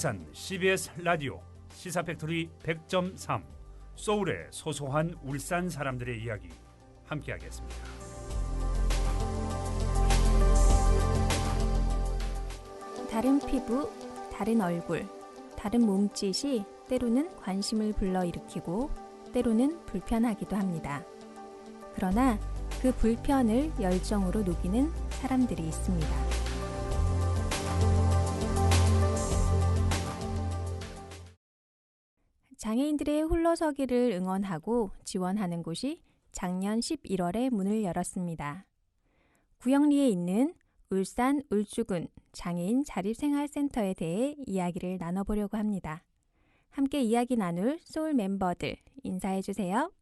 울산 CBS 라디오 시사팩토리 100.3 소울의 소소한 울산 사람들의 이야기 함께하겠습니다. 다른 피부, 다른 얼굴, 다른 몸짓이 때로는 관심을 불러일으키고 때로는 불편하기도 합니다. 그러나 그 불편을 열정으로 녹이는 사람들이 있습니다. 장애인들의 홀로서기를 응원하고 지원하는 곳이 작년 11월에 문을 열었습니다. 구영리에 있는 울산 울주군 장애인 자립생활센터에 대해 이야기를 나눠보려고 합니다. 함께 이야기 나눌 소울 멤버들 인사해 주세요.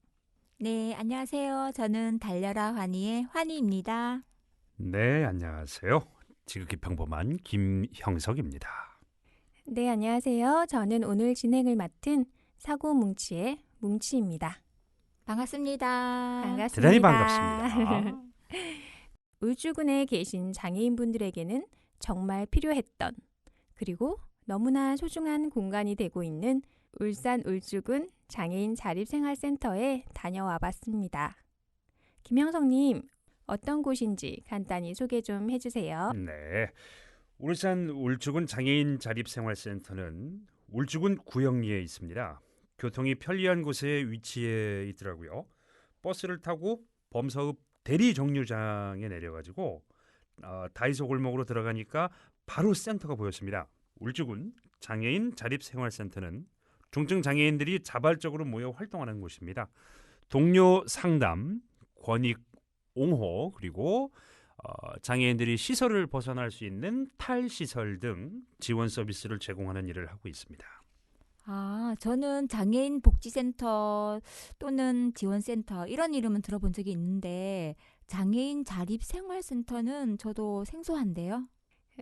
네, 안녕하세요. 저는 달려라 환희의 환희입니다. 네, 안녕하세요. 지극히 평범한 김형석입니다. 네, 안녕하세요. 저는 오늘 진행을 맡은 사고뭉치의 뭉치입니다. 반갑습니다. 반갑습니다. 대단히 반갑습니다. 울주군에 계신 장애인분들에게는 정말 필요했던 그리고 너무나 소중한 공간이 되고 있는 울산 울주군 장애인 자립생활센터에 다녀와 봤습니다. 김형석님, 어떤 곳인지 간단히 소개 좀 해주세요. 네, 울산 울주군 장애인 자립생활센터는 울주군 구영리에 있습니다. 교통이 편리한 곳에 위치해 있더라고요. 버스를 타고 범서읍 대리 정류장에 내려가지고 다이소 골목으로 들어가니까 바로 센터가 보였습니다. 울주군 장애인 자립생활센터는 중증 장애인들이 자발적으로 모여 활동하는 곳입니다. 동료 상담, 권익 옹호, 그리고 장애인들이 시설을 벗어날 수 있는 탈시설 등 지원 서비스를 제공하는 일을 하고 있습니다. 저는 장애인 복지센터 또는 지원센터 이런 이름은 들어본 적이 있는데 장애인 자립생활센터는 저도 생소한데요.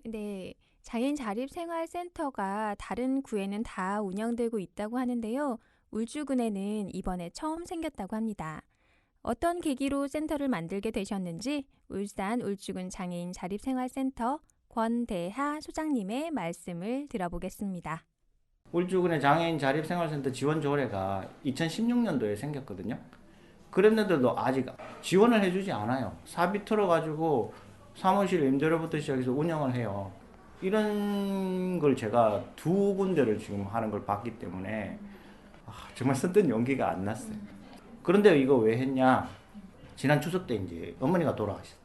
네, 장애인 자립생활센터가 다른 구에는 다 운영되고 있다고 하는데요. 울주군에는 이번에 처음 생겼다고 합니다. 어떤 계기로 센터를 만들게 되셨는지 울산 울주군 장애인 자립생활센터 권대하 소장님의 말씀을 들어보겠습니다. 울주군의 장애인 자립생활센터 지원 조례가 2016년도에 생겼거든요. 그랬는데도 아직 지원을 해주지 않아요. 사비 틀어가지고 사무실 임대료부터 시작해서 운영을 해요. 이런 걸 제가 두 군데를 지금 하는 걸 봤기 때문에 정말 선뜻 용기가 안 났어요. 그런데 이거 왜 했냐? 지난 추석 때 이제 어머니가 돌아가셨어요.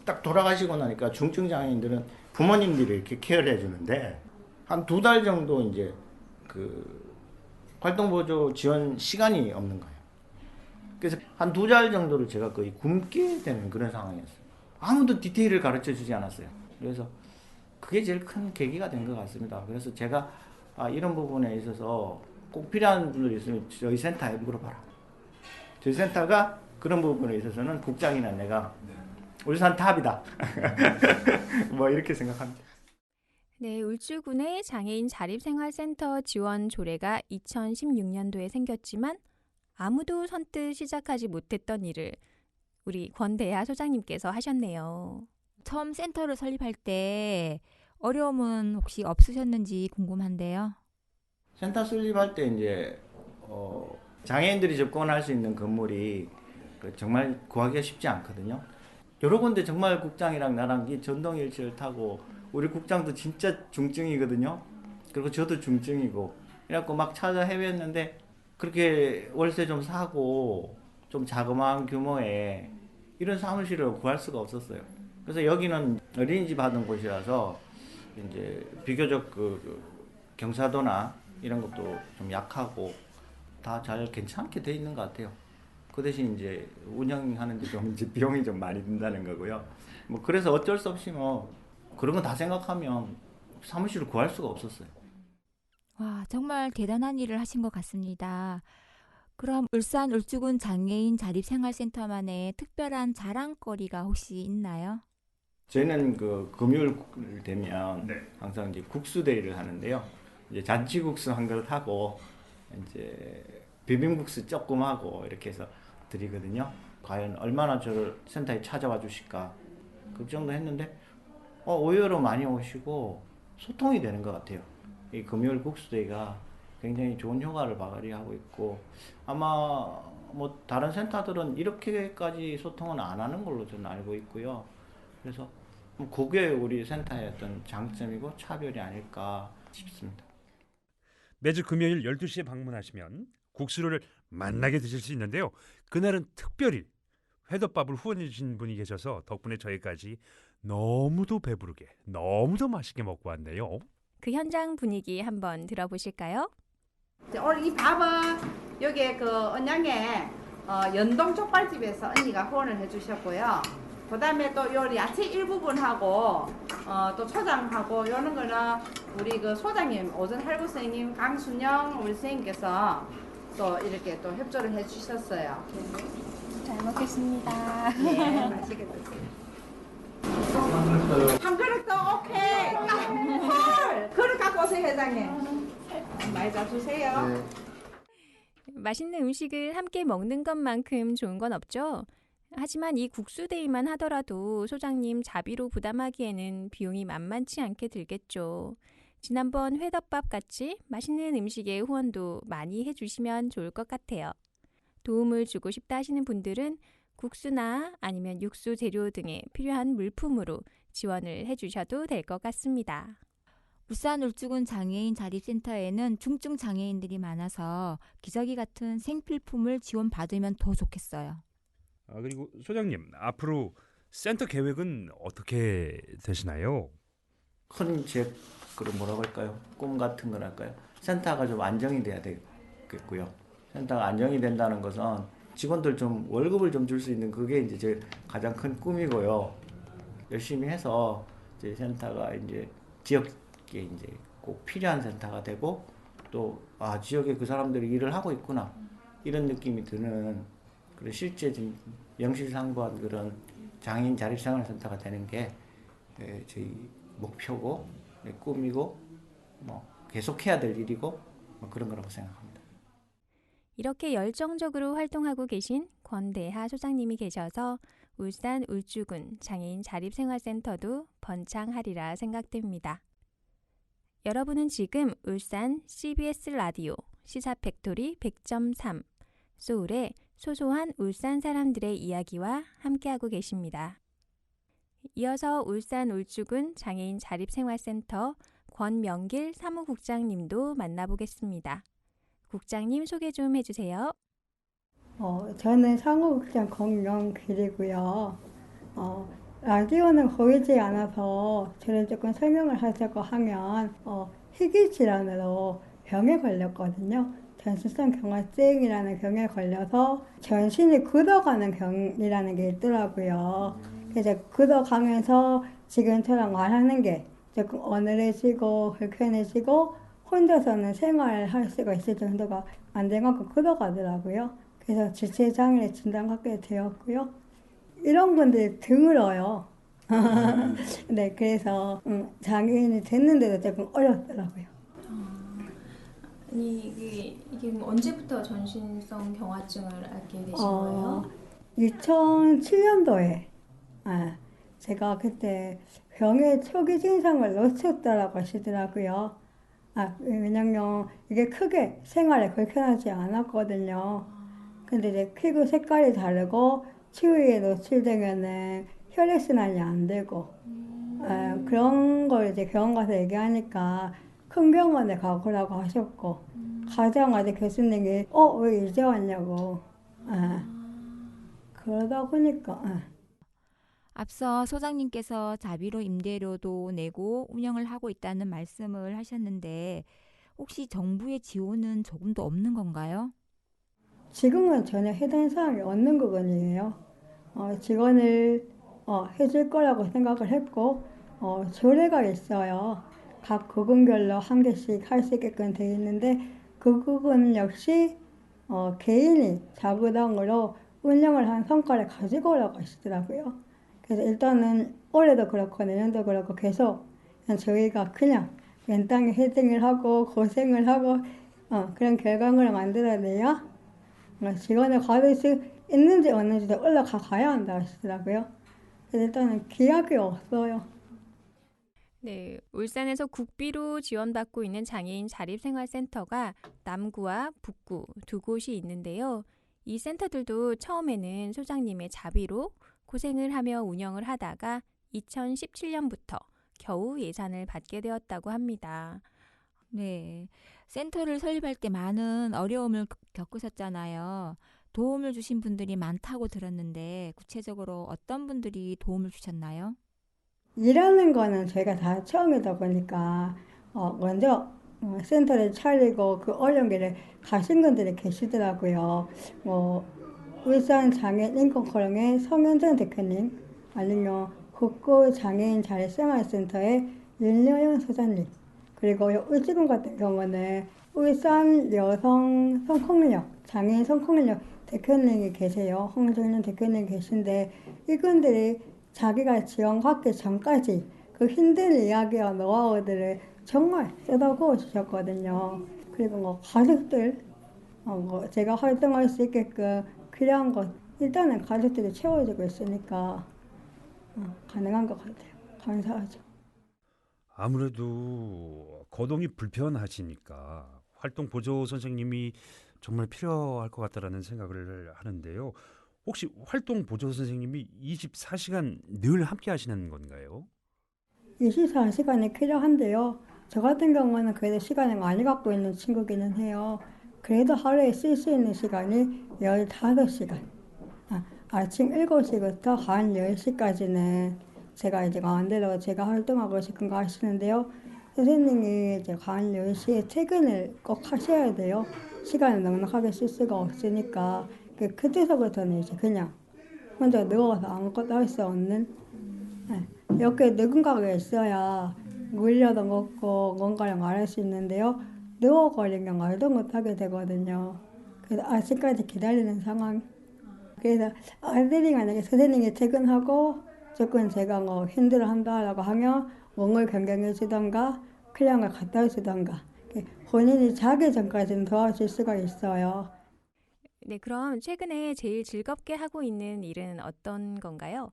딱 돌아가시고 나니까 중증 장애인들은 부모님들이 이렇게 케어를 해주는데 한 2달 정도 이제 그 활동보조 지원 시간이 없는 거예요. 그래서 한 2달 정도를 제가 거의 굶게 되는 그런 상황이었어요. 아무도 디테일을 가르쳐 주지 않았어요. 그래서 그게 제일 큰 계기가 된 것 같습니다. 그래서 제가 이런 부분에 있어서 꼭 필요한 분들이 있으면 저희 센터에 물어봐라. 저희 센터가 그런 부분에 있어서는 국장이나 내가 울산 탑이다. 뭐 이렇게 생각합니다. 네, 울주군의 장애인 자립생활센터 지원 조례가 2016년도에 생겼지만 아무도 선뜻 시작하지 못했던 일을 우리 권대하 소장님께서 하셨네요. 처음 센터를 설립할 때 어려움은 혹시 없으셨는지 궁금한데요. 센터 설립할 때 이제 장애인들이 접근할 수 있는 건물이 정말 구하기가 쉽지 않거든요. 여러 군데 정말 국장이랑 나랑 이 전동일체를 타고 우리 국장도 진짜 중증이거든요. 그리고 저도 중증이고 그래갖고 막 찾아 헤맸는데 그렇게 월세 좀 사고 좀 자그마한 규모의 이런 사무실을 구할 수가 없었어요. 그래서 여기는 어린이집 하던 곳이라서 이제 비교적 그 경사도나 이런 것도 좀 약하고 다 잘 괜찮게 돼 있는 것 같아요. 그 대신 이제 운영하는데 좀 이제 비용이 좀 많이 든다는 거고요. 뭐 그래서 어쩔 수 없이 뭐 그런 거 다 생각하면 사무실을 구할 수가 없었어요. 와, 정말 대단한 일을 하신 것 같습니다. 그럼 울산 울주군 장애인 자립생활센터만의 특별한 자랑거리가 혹시 있나요? 저희는 그 금요일 되면 네. 항상 이제 국수 데이를 하는데요. 이제 잔치국수 한 그릇 하고 이제 비빔국수 조금 하고 이렇게 해서 드리거든요. 과연 얼마나 저를 센터에 찾아와 주실까 그 정도 했는데 의외로 많이 오시고 소통이 되는 것 같아요. 이 금요일 국수데이가 굉장히 좋은 효과를 발휘하고 있고 아마 뭐 다른 센터들은 이렇게까지 소통은 안 하는 걸로 저는 알고 있고요. 그래서 그게 우리 센터의 어떤 장점이고 차별이 아닐까 싶습니다. 매주 금요일 12시에 방문하시면 국수를 만나게 드실 수 있는데요. 그날은 특별히 회덮밥을 후원해 주신 분이 계셔서 덕분에 저희까지 너무도 배부르게 너무도 맛있게 먹고 왔네요. 그 현장 분위기 한번 들어보실까요? 오늘 이 밥은 여기 그 언양에 연동 족발집에서 언니가 후원을 해주셨고요. 그 다음에 또 요 야채 일부분하고 또 초장하고 요런 거는 우리 그 소장님 오전 할구 선생님 강순영 우리 선생님께서 또 이렇게 또 협조를 해주셨어요. 잘 먹겠습니다. 네, 맛있게 드세요. 한 그릇 더 오케이. 헐, 그릇 갖고 오세요 회장님. 많이 잡수세요. 맛있는 음식을 함께 먹는 것만큼 좋은 건 없죠. 하지만 이 국수데이만 하더라도 소장님 자비로 부담하기에는 비용이 만만치 않게 들겠죠. 지난번 회덮밥 같이 맛있는 음식의 후원도 많이 해주시면 좋을 것 같아요. 도움을 주고 싶다 하시는 분들은 국수나 아니면 육수 재료 등에 필요한 물품으로 지원을 해주셔도 될 것 같습니다. 울산 울주군 장애인 자립센터에는 중증 장애인들이 많아서 기저귀 같은 생필품을 지원받으면 더 좋겠어요. 그리고 소장님, 앞으로 센터 계획은 어떻게 되시나요? 큰 제 그런 뭐라고 할까요? 꿈 같은 건 할까요? 센터가 좀 안정이 돼야 되겠고요. 센터가 안정이 된다는 것은 직원들 좀 월급을 좀 줄 수 있는 그게 이제 제 가장 큰 꿈이고요. 열심히 해서 이제 센터가 이제 지역에 이제 꼭 필요한 센터가 되고 또 지역에 그 사람들이 일을 하고 있구나 이런 느낌이 드는 그런 실제 좀 명실상부한 그런 장애인 자립생활센터가 되는 게 저희 목표고 꿈이고 뭐 계속해야 될 일이고 뭐 그런 거라고 생각합니다. 이렇게 열정적으로 활동하고 계신 권대하 소장님이 계셔서 울산 울주군 장애인 자립생활센터도 번창하리라 생각됩니다. 여러분은 지금 울산 CBS 라디오 시사팩토리 100.3 소울의 소소한 울산 사람들의 이야기와 함께하고 계십니다. 이어서 울산 울주군 장애인 자립생활센터 권명길 사무국장님도 만나보겠습니다. 국장님 소개 좀 해주세요. 저는 사무국장 권명길이고요. 라디오는 보이지 않아서 저를 조금 설명을 하자고 하면 희귀질환으로 병에 걸렸거든요. 전신성 경화증이라는 병에 걸려서 전신이 굳어가는 병이라는 게 있더라고요. 그래서 굳어가면서 지금처럼 말하는 게 조금 어눌해지고 불편해지고 혼자서는 생활할 수가 있을 정도가 안 된 만큼 굳어가더라고요. 그래서 지체장애를 진단받게 되었고요. 이런 분들이 드물어요. 네, 그래서 장애인이 됐는데도 조금 어렵더라고요. 아니 이게 언제부터 전신성 경화증을 앓게 되신 거예요? 2007년도에 제가 그때 병의 초기 증상을 놓쳤다라고 하시더라고요. 왜냐면 이게 크게 생활에 불편하지 않았거든요. 근데 이제 피부 색깔이 다르고 추위에 노출되면은 혈액순환이 안 되고 그런 걸 이제 병원 가서 얘기하니까 큰 병원에 가보라고 하셨고 가자마자 교수님이 왜 이제 왔냐고 그러다 보니까 앞서 소장님께서 자비로 임대료도 내고 운영을 하고 있다는 말씀을 하셨는데 혹시 정부의 지원은 조금도 없는 건가요? 지금은 전혀 해당 사항이 없는 부분이에요. 지원을 해줄 거라고 생각을 했고 조례가 있어요. 각 구분별로 한 개씩 할 수 있게끔 되어 있는데 그 부분 역시 개인이 자부담으로 운영을 한 성과를 가지고 오라고 하시더라고요. 그래서 일단은 올해도 그렇고 내년도 그렇고 계속 저희가 그냥 맨땅에 헤딩을 하고 고생을 하고 그런 결과물을 만들어내야 지원을 받을 수 있는지 없는지도 올라가야 한다 하시더라고요. 그래서 일단은 기약이 없어요. 네, 울산에서 국비로 지원받고 있는 장애인 자립생활센터가 남구와 북구 두 곳이 있는데요. 이 센터들도 처음에는 소장님의 자비로 고생을 하며 운영을 하다가 2017년부터 겨우 예산을 받게 되었다고 합니다. 네. 센터를 설립할 때 많은 어려움을 겪으셨잖아요. 도움을 주신 분들이 많다고 들었는데 구체적으로 어떤 분들이 도움을 주셨나요? 일하는 거는 저희가 다 처음이다 보니까 먼저 센터를 차리고 그 어려운 길을 가신 분들이 계시더라고요. 뭐 울산 장애인 인권포럼의 성현정 대표님, 아니면 국구 장애인 자립생활센터의 윤여영 소장님, 그리고 울지군 같은 경우는 울산 여성 성폭력 장애인 성폭력 대표님이 계세요. 홍정윤 대표님 계신데 이분들이 자기가 지원받기 전까지 그 힘든 이야기와 노하우들을 정말 쏟아부어 주셨거든요. 그리고 뭐 가족들, 뭐 제가 활동할 수 있게끔 필요한 것 일단은 가족들이 채워주고 있으니까 가능한 것 같아요. 감사하죠. 아무래도 거동이 불편하시니까 활동 보조 선생님이 정말 필요할 것 같다라는 생각을 하는데요. 혹시 활동 보조 선생님이 24시간 늘 함께 하시는 건가요? 24시간이 필요한데요. 저 같은 경우는 그래도 시간을 많이 갖고 있는 친구기는 해요. 그래도 하루에 쓸 수 있는 시간이 15시간. 아침 7시부터 한 10시까지는 제가 이제 마음대로 제가 활동하고 싶은 거 하시는데요. 선생님이 이제 한 10시에 퇴근을 꼭 하셔야 돼요. 시간을 넉넉하게 쓸 수가 없으니까. 그때서부터는 이제 그냥 혼자 누워서 아무것도 할 수 없는, 네. 옆에 누군가가 있어야 물려도 먹고 뭔가를 말할 수 있는데요. 누워버리면 말도 못하게 되거든요. 그래서 아침까지 기다리는 상황. 그래서 아들이 만약에 선생님이 퇴근하고 조금 제가 뭐 힘들어한다라고 하면 몸을 변경해 주던가 클량을 갖다 주던가 본인이 자기 전까지는 도와줄 수가 있어요. 네, 그럼 최근에 제일 즐겁게 하고 있는 일은 어떤 건가요?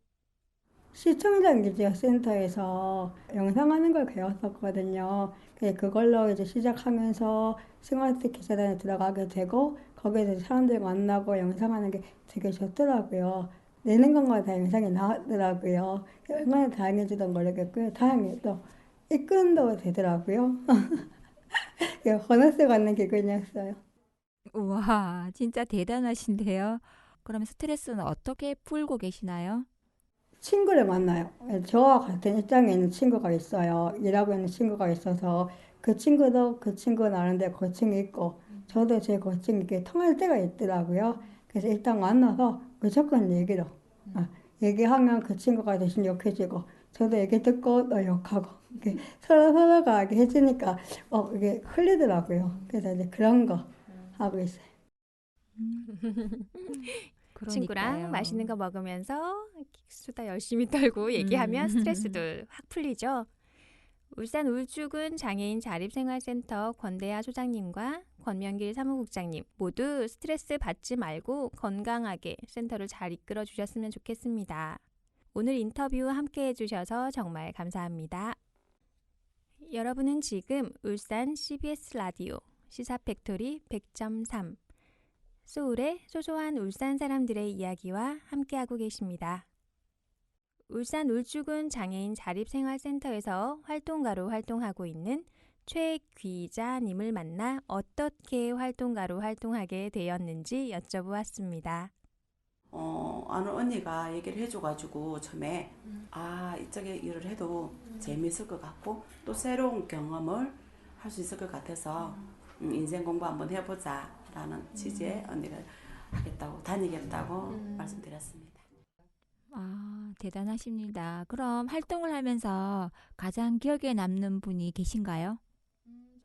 시청장기지역 센터에서 영상하는 걸 배웠었거든요. 그걸로 이제 시작하면서 스마트 기사단에 들어가게 되고 거기에서 사람들 만나고 영상하는 게 되게 좋더라고요. 내는 것마다 다 영상이 나왔더라고요. 얼마나 다행인지도 모르겠고요. 다행히 또 입금도 되더라고요. 보너스 받는 기분이었어요. 우와, 진짜 대단하신데요. 그러면 스트레스는 어떻게 풀고 계시나요? 친구를 만나요. 저와 같은 입장에 있는 친구가 있어요. 일하고 있는 친구가 있어서 그 친구도 그 친구 나름대로 고충이 있고 저도 제 고충이 이렇게 통할 때가 있더라고요. 그래서 일단 만나서 무조건 얘기로 얘기하면 그 친구가 대신 욕해주고 저도 얘기 듣고 또 욕하고 이렇게 서로 서로가 이렇게 해주니까 이게 흘리더라고요. 그래서 이제 그런 거 하고 있어요. 친구랑 그러니까요. 맛있는 거 먹으면서 수다 열심히 떨고 얘기하면 스트레스도 확 풀리죠. 울산 울주군 장애인 자립생활센터 권대하 소장님과 권명길 사무국장님 모두 스트레스 받지 말고 건강하게 센터를 잘 이끌어 주셨으면 좋겠습니다. 오늘 인터뷰 함께 해주셔서 정말 감사합니다. 여러분은 지금 울산 CBS 라디오 시사팩토리 100.3 소울의 소소한 울산 사람들의 이야기와 함께하고 계십니다. 울산 울주군 장애인 자립생활센터에서 활동가로 활동하고 있는 최귀자님을 만나 어떻게 활동가로 활동하게 되었는지 여쭤보았습니다. 아는 언니가 얘기를 해줘가지고 처음에 이쪽에 일을 해도 재미있을 것 같고 또 새로운 경험을 할 수 있을 것 같아서 인생 공부 한번 해보자 라는 취지에 언니가 다니겠다고 말씀드렸습니다. 대단하십니다. 그럼 활동을 하면서 가장 기억에 남는 분이 계신가요?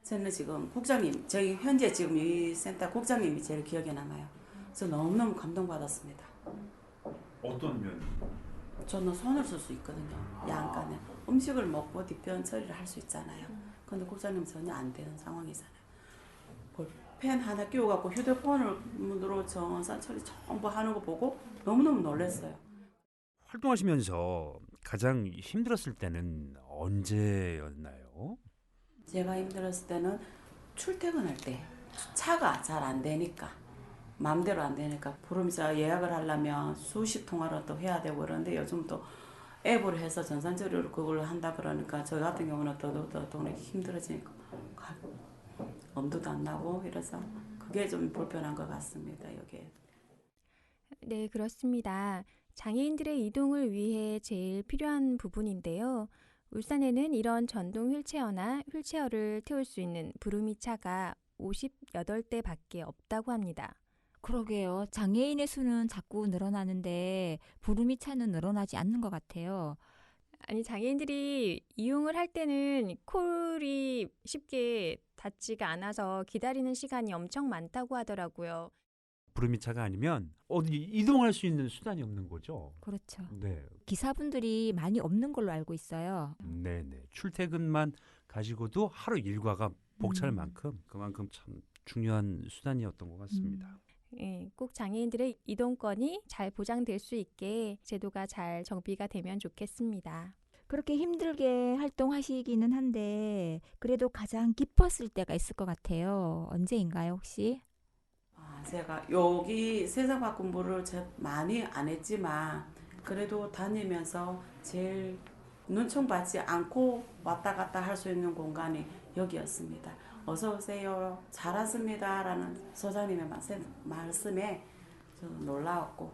저는 지금 국장님, 저희 현재 지금 이 센터 국장님이 제일 기억에 남아요. 저 너무너무 감동받았습니다. 어떤 면? 저는 손을 쓸 수 있거든요. 양간에 음식을 먹고 뒤편 처리를 할 수 있잖아요. 근데 국장님 전혀 안 되는 상황이잖아요. 펜 하나 끼워갖고 휴대폰으로 정산 처리 전부 하는 거 보고 너무너무 놀랐어요. 활동하시면서 가장 힘들었을 때는 언제였나요? 제가 힘들었을 때는 출퇴근할 때 차가 잘 안 되니까 마음대로 안 되니까 부름차 예약을 하려면 수십 통화를 또 해야 되고 그러는데 요즘 또 앱으로 해서 전산적으로 그걸 한다 그러니까 저 같은 경우는 더 힘들어지니까 엄두도 안 나고 이래서 그게 좀 불편한 것 같습니다. 여기에. 네, 그렇습니다. 장애인들의 이동을 위해 제일 필요한 부분인데요. 울산에는 이런 전동 휠체어나 휠체어를 태울 수 있는 부르미 차가 58대밖에 없다고 합니다. 그러게요. 장애인의 수는 자꾸 늘어나는데 부르미 차는 늘어나지 않는 것 같아요. 아니, 장애인들이 이용을 할 때는 콜이 쉽게 닿지가 않아서 기다리는 시간이 엄청 많다고 하더라고요. 부르미차가 아니면 어디 이동할 수 있는 수단이 없는 거죠. 그렇죠. 네, 기사분들이 많이 없는 걸로 알고 있어요. 네. 출퇴근만 가지고도 하루 일과가 벅찰 만큼 그만큼 참 중요한 수단이었던 것 같습니다. 예, 꼭 장애인들의 이동권이 잘 보장될 수 있게 제도가 잘 정비가 되면 좋겠습니다. 그렇게 힘들게 활동하시기는 한데 그래도 가장 기뻤을 때가 있을 것 같아요. 언제인가요, 혹시? 제가 여기 세상밥 공부를 많이 안 했지만 그래도 다니면서 제일 눈총 받지 않고 왔다 갔다 할 수 있는 공간이 여기였습니다. 어서 오세요. 잘 왔습니다. 라는 소장님의 말씀에 저는 놀라웠고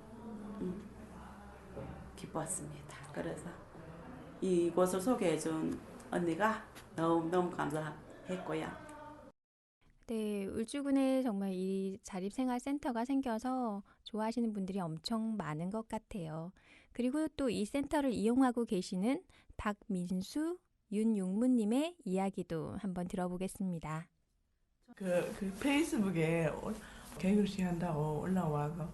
기뻤습니다. 그래서 이곳을 소개해준 언니가 너무너무 감사했고요. 네, 울주군에 정말 이 자립생활센터가 생겨서 좋아하시는 분들이 엄청 많은 것 같아요. 그리고 또 이 센터를 이용하고 계시는 박민수, 윤용무님의 이야기도 한번 들어보겠습니다. 그 페이스북에 개글씨 한다고 올라와서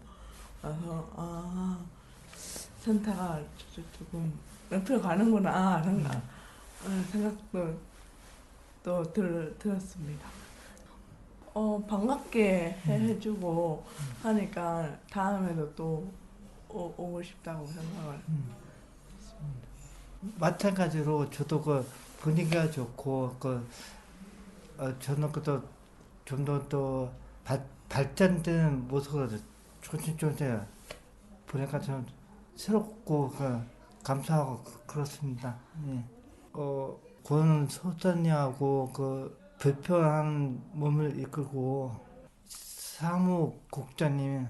센터가 조금 옆으로 가는구나 생각도 또 들었습니다. 반갑게 해주고 하니까 다음에도 또 오고 싶다고 생각을 마찬가지로 저도 그 분위기가 좋고 저는 좀 더 또 발전되는 모습으로 조금씩 보니까 좀 새롭고 감사하고 그렇습니다. 예. 권 소장님하고 불편한 몸을 이끌고 사무국장님이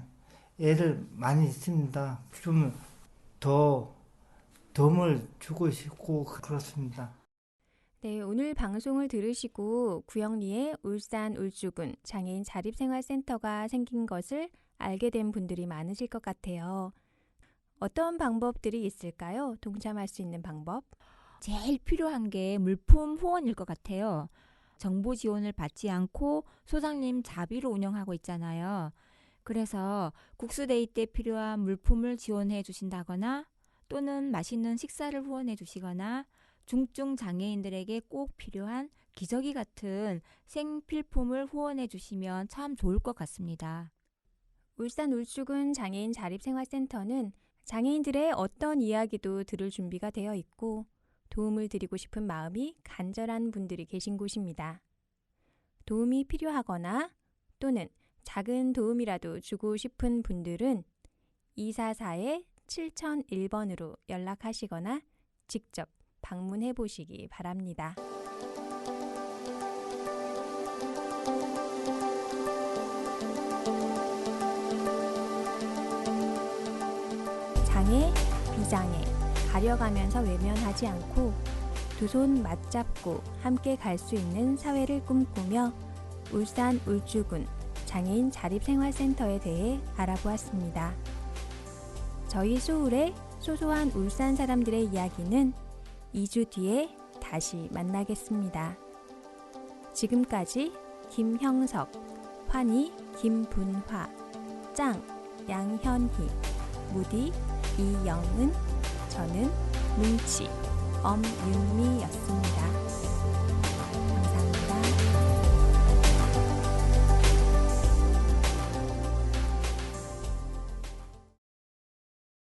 애를 많이 있습니다. 좀 더 도움을 주고 싶고 그렇습니다. 네, 오늘 방송을 들으시고 구영리에 울산 울주군 장애인 자립생활센터가 생긴 것을 알게 된 분들이 많으실 것 같아요. 어떤 방법들이 있을까요? 동참할 수 있는 방법? 제일 필요한 게 물품 후원일 것 같아요. 정부 지원을 받지 않고 소장님 자비로 운영하고 있잖아요. 그래서 국수데이 때 필요한 물품을 지원해 주신다거나 또는 맛있는 식사를 후원해 주시거나 중증 장애인들에게 꼭 필요한 기저귀 같은 생필품을 후원해 주시면 참 좋을 것 같습니다. 울산 울주군 장애인 자립생활센터는 장애인들의 어떤 이야기도 들을 준비가 되어 있고 도움을 드리고 싶은 마음이 간절한 분들이 계신 곳입니다. 도움이 필요하거나 또는 작은 도움이라도 주고 싶은 분들은 244-7001번으로 연락하시거나 직접 방문해 보시기 바랍니다. 장애, 비장애, 가려가면서 외면하지 않고 두 손 맞잡고 함께 갈 수 있는 사회를 꿈꾸며 울산 울주군 장애인 자립생활센터에 대해 알아보았습니다. 저희 소울의 소소한 울산 사람들의 이야기는 2주 뒤에 다시 만나겠습니다. 지금까지 김형석, 환희, 김분화, 짱, 양현희, 무디, 이영은, 저는 뭉치, 엄윤미였습니다.